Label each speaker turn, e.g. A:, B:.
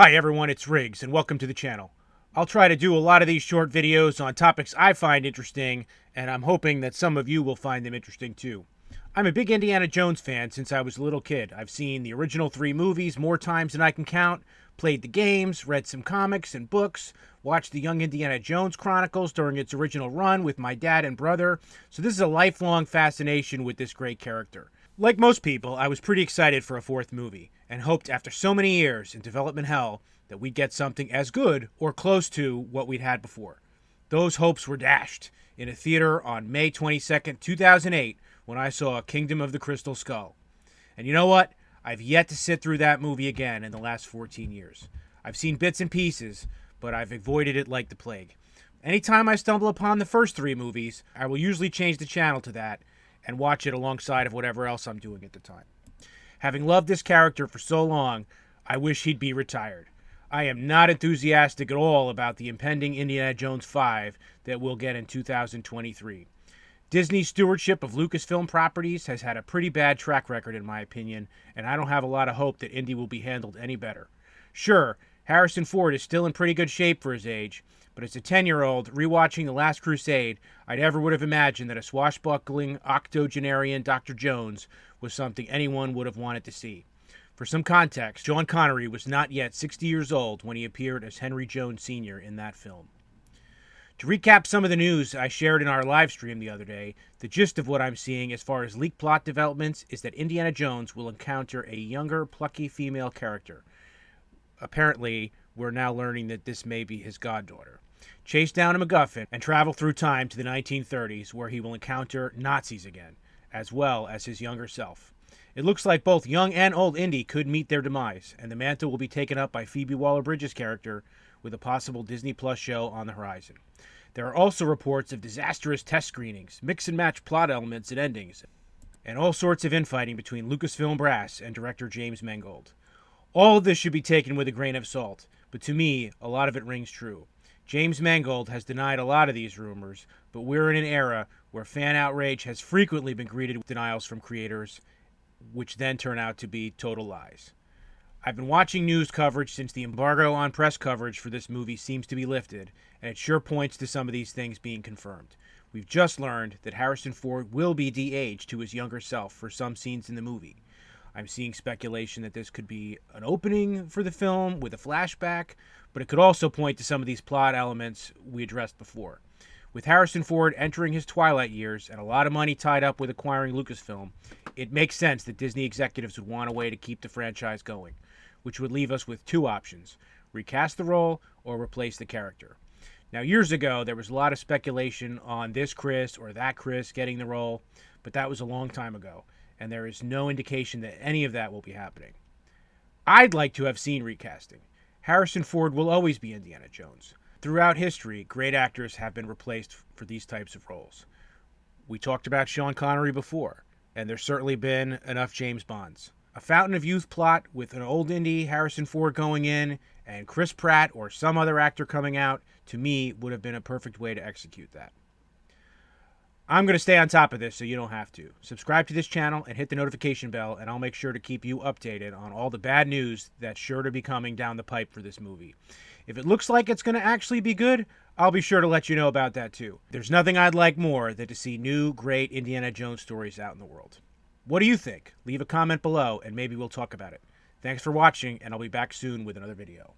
A: Hi everyone, it's Riggs, and welcome to the channel. I'll try to do a lot of these short videos on topics I find interesting, and I'm hoping that some of you will find them interesting too. I'm a big Indiana Jones fan since I was a little kid. I've seen the original 3 movies more times than I can count, played the games, read some comics and books, watched the Young Indiana Jones Chronicles during its original run with my dad and brother, so this is a lifelong fascination with this great character. Like most people, I was pretty excited for a 4th movie, and hoped after so many years in development hell that we'd get something as good or close to what we'd had before. Those hopes were dashed in a theater on May 22nd, 2008, when I saw Kingdom of the Crystal Skull. And you know what? I've yet to sit through that movie again in the last 14 years. I've seen bits and pieces, but I've avoided it like the plague. Anytime I stumble upon the first 3 movies, I will usually change the channel to that and watch it alongside of whatever else I'm doing at the time. Having loved this character for so long, I wish he'd be retired. I am not enthusiastic at all about the impending Indiana Jones 5 that we'll get in 2023. Disney's stewardship of Lucasfilm properties has had a pretty bad track record in my opinion, and I don't have a lot of hope that Indy will be handled any better. Sure, Harrison Ford is still in pretty good shape for his age, but as a 10-year-old rewatching The Last Crusade, I never would have imagined that a swashbuckling octogenarian Dr. Jones was something anyone would have wanted to see. For some context, Sean Connery was not yet 60 years old when he appeared as Henry Jones Sr. in that film. To recap some of the news I shared in our live stream the other day, the gist of what I'm seeing as far as leaked plot developments is that Indiana Jones will encounter a younger, plucky female character. Apparently, we're now learning that this may be his goddaughter. Chase down a MacGuffin and travel through time to the 1930s, where he will encounter Nazis again, as well as his younger self. It looks like both young and old Indy could meet their demise, and the mantle will be taken up by Phoebe Waller-Bridges' character, with a possible Disney Plus show on the horizon. There are also reports of disastrous test screenings, mix-and-match plot elements and endings, and all sorts of infighting between Lucasfilm brass and director James Mangold. All of this should be taken with a grain of salt, but to me, a lot of it rings true. James Mangold has denied a lot of these rumors, but we're in an era where fan outrage has frequently been greeted with denials from creators, which then turn out to be total lies. I've been watching news coverage since the embargo on press coverage for this movie seems to be lifted, and it sure points to some of these things being confirmed. We've just learned that Harrison Ford will be de-aged to his younger self for some scenes in the movie. I'm seeing speculation that this could be an opening for the film with a flashback, but it could also point to some of these plot elements we addressed before. With Harrison Ford entering his twilight years and a lot of money tied up with acquiring Lucasfilm, it makes sense that Disney executives would want a way to keep the franchise going, which would leave us with 2 options: recast the role or replace the character. Now, years ago, there was a lot of speculation on this Chris or that Chris getting the role, but that was a long time ago, and there is no indication that any of that will be happening. I'd like to have seen recasting. Harrison Ford will always be Indiana Jones. Throughout history, great actors have been replaced for these types of roles. We talked about Sean Connery before, and there's certainly been enough James Bonds. A Fountain of Youth plot with an old Indy, Harrison Ford going in, and Chris Pratt or some other actor coming out, to me, would have been a perfect way to execute that. I'm going to stay on top of this so you don't have to. Subscribe to this channel and hit the notification bell, and I'll make sure to keep you updated on all the bad news that's sure to be coming down the pipe for this movie. If it looks like it's going to actually be good, I'll be sure to let you know about that too. There's nothing I'd like more than to see new, great Indiana Jones stories out in the world. What do you think? Leave a comment below and maybe we'll talk about it. Thanks for watching, and I'll be back soon with another video.